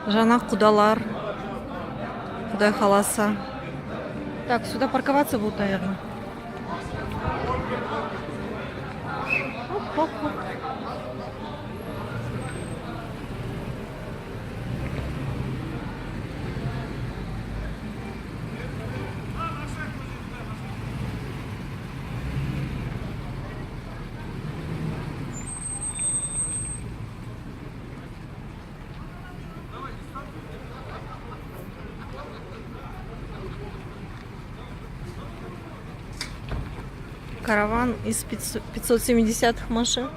Жана кудалар. Кудай халаса. Так, сюда парковаться будут, наверное. Оп-оп-оп. Караван из 570-х машин.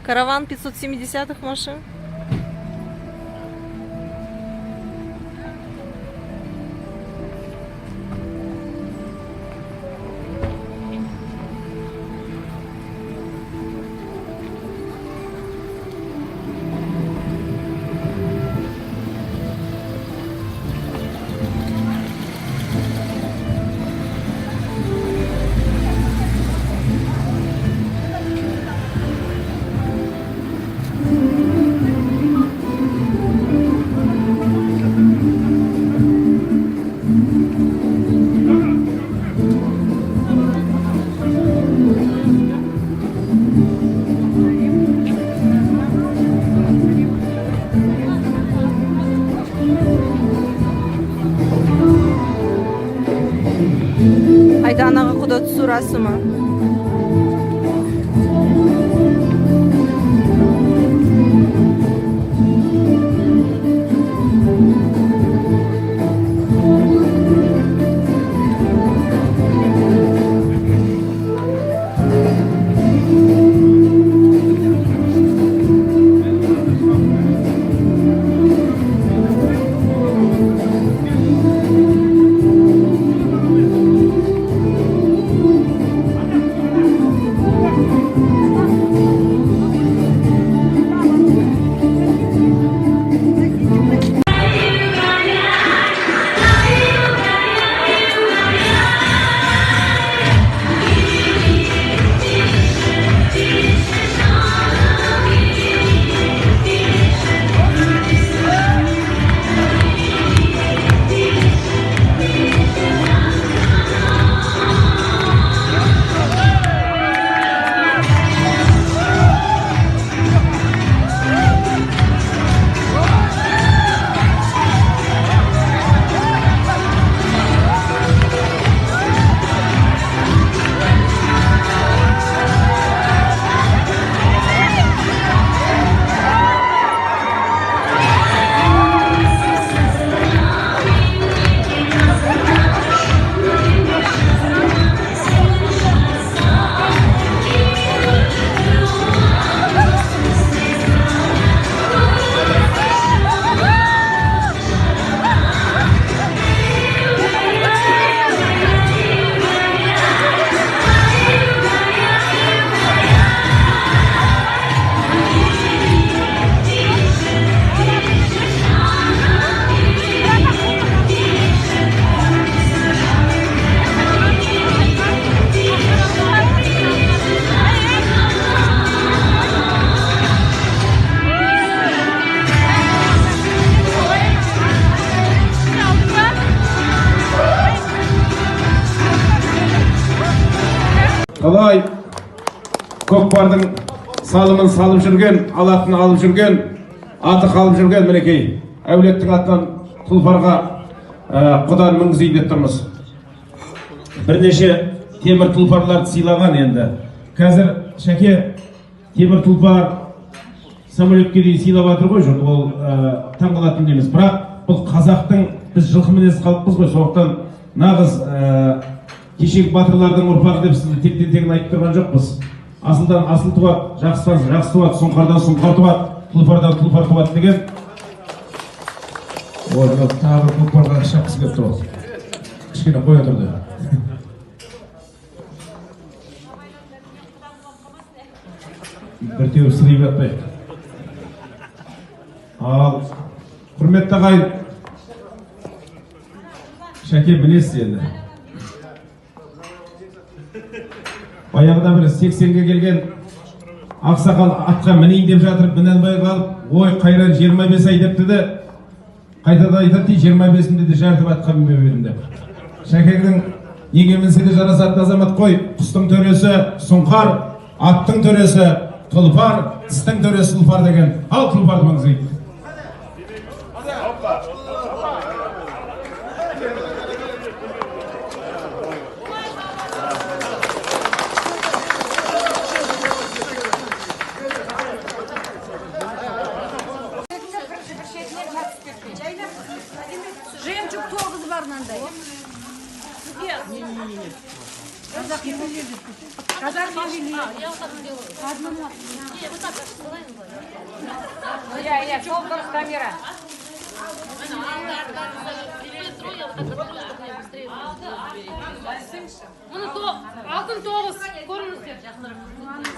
Караван 570-х машин. Айданаға құда түсу рәсімі. Қалай көкпардың салымын салып жүрген, алатын алып жүрген, аты қалып жүрген мінекей әулеттің атынан тұлпарға құдан мінгізейін деп тұрмыз. Бірнеше темір тұлпарларды сыйлаған енді. Қазір Шәке темір тұлпар самолетке дейін сыйлап жатыр ғой, жұрт ол таңғалатын емес. Бірақ бұл қазақтың, біз жылқы мінез халықпыз ғой, сондықтан нағыз кешегі батырлардың ұрпағы деп сізді тектен-тегін айтып тұрған жоқпыз. Асылдан асыл туады, жақсыдан жақсы туады, сұңқардан сұңқар туады, тұлпардан тұлпар туады деген. Тағы бір көкпарға шапқысы келіп тұр. Кішкене қоя тұрды. Бір теуіп сырайып жатпайық. Ал құрметті ағайын, Шәке білесіз енді. Баяғыда бір 80-ге келген ақсақал атқа мінейін деп жатыр, мінен бай қалып, ой қайран 25 ай депті де, Қайтада айтады 25-інде де жартып атқан берімді. Шәкеңнің егеменсе де жарасатын азамат қой. Құстың төресі сұңқар, аттың төресі тұлпар, істің төресі тұлпар деген. Ал тұлпарды маңызайды. Жемчуг 9 var manda. Казах Я, сол дұрыс камера. Алтын 9 көріңіздер.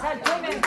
Сәл төмен.